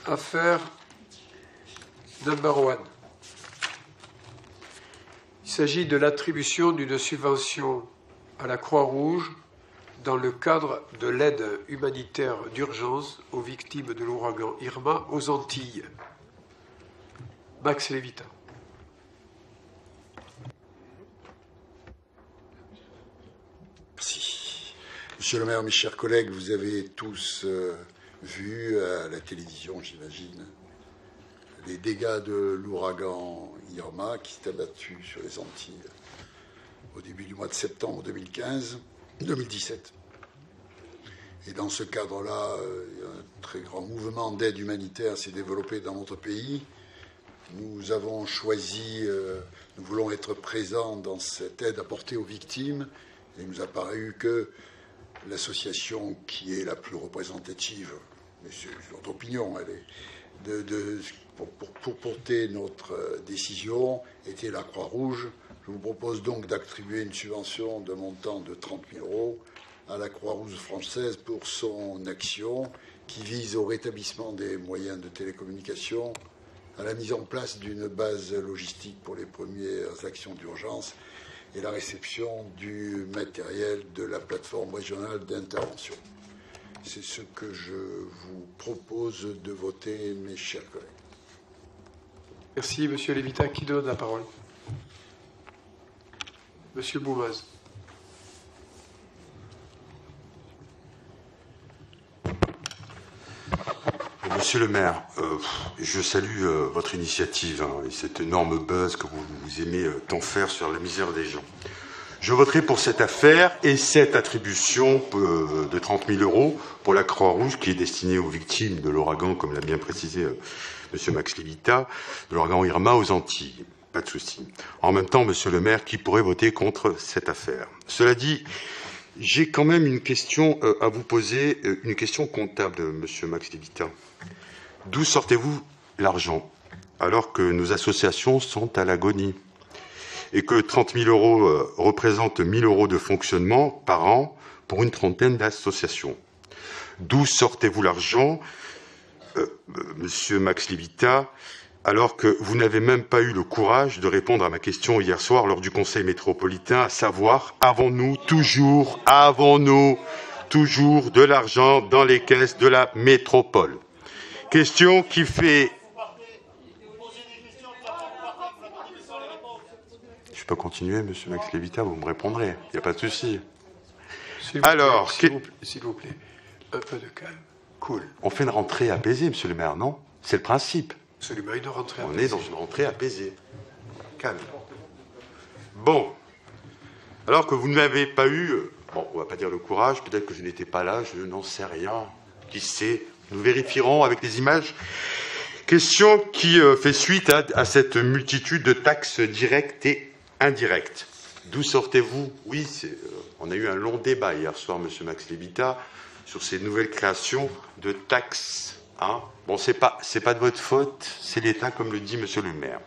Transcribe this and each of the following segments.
Affaire number one. Il s'agit de l'attribution d'une subvention à la Croix-Rouge dans le cadre de l'aide humanitaire d'urgence aux victimes de l'ouragan Irma aux Antilles. Max Lévita. Merci. Monsieur le maire, mes chers collègues, vous avez tous vu à la télévision, j'imagine, les dégâts de l'ouragan Irma qui s'est abattu sur les Antilles au début du mois de septembre 2017. Et dans ce cadre-là, un très grand mouvement d'aide humanitaire s'est développé dans notre pays. Nous avons choisi, nous voulons être présents dans cette aide apportée aux victimes. Et il nous a paru que l'association qui est la plus représentative, mais c'est notre opinion, elle est pour porter notre décision, était la Croix-Rouge. Je vous propose donc d'attribuer une subvention de montant de 30 000 € à la Croix-Rouge française pour son action qui vise au rétablissement des moyens de télécommunication, à la mise en place d'une base logistique pour les premières actions d'urgence et la réception du matériel de la plateforme régionale d'intervention. C'est ce que je vous propose de voter, mes chers collègues. Merci, Monsieur Lévita. Qui donne la parole? Monsieur Boumaz. Monsieur le maire, je salue votre initiative et cette énorme buzz que vous aimez tant faire sur la misère des gens. Je voterai pour cette affaire et cette attribution de 30 000 € pour la Croix-Rouge qui est destinée aux victimes de l'ouragan, comme l'a bien précisé Monsieur Max Lévita, de l'ouragan Irma aux Antilles. Pas de souci. En même temps, monsieur le maire, qui pourrait voter contre cette affaire? Cela dit, j'ai quand même une question à vous poser, une question comptable, monsieur Max Lévita. D'où sortez-vous l'argent alors que nos associations sont à l'agonie et que 30 000 € représentent 1 000 € de fonctionnement par an pour une trentaine d'associations? D'où sortez-vous l'argent, monsieur Max Lévita, alors que vous n'avez même pas eu le courage de répondre à ma question hier soir lors du Conseil métropolitain, à savoir, avons-nous toujours de l'argent dans les caisses de la métropole? Question qui fait... Je peux continuer, monsieur Max Lévita, vous me répondrez, il n'y a pas de souci. Alors, s'il vous plaît, un peu de calme, cool. On fait une rentrée apaisée, monsieur le maire, non? C'est le principe. Absolument, une rentrée apaisée. On est dans une rentrée apaisée. Calme. Bon. Alors que vous n'avez pas eu, bon, on va pas dire le courage, peut-être que je n'étais pas là, je n'en sais rien. Qui sait? Nous vérifierons avec les images. Question qui fait suite à cette multitude de taxes directes et indirectes. D'où sortez-vous? Oui, on a eu un long débat hier soir, monsieur Max Lévita, sur ces nouvelles créations de taxes. Hein? Bon, c'est pas de votre faute, c'est l'État, comme le dit monsieur le maire.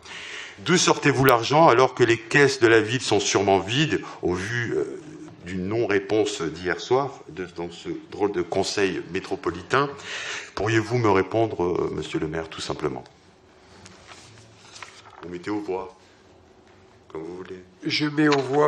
D'où sortez-vous l'argent alors que les caisses de la ville sont sûrement vides, au vu d'une non-réponse d'hier soir, dans ce drôle de conseil métropolitain? Pourriez-vous me répondre, monsieur le maire, tout simplement? Vous mettez aux voix, comme vous voulez. Je mets aux voix.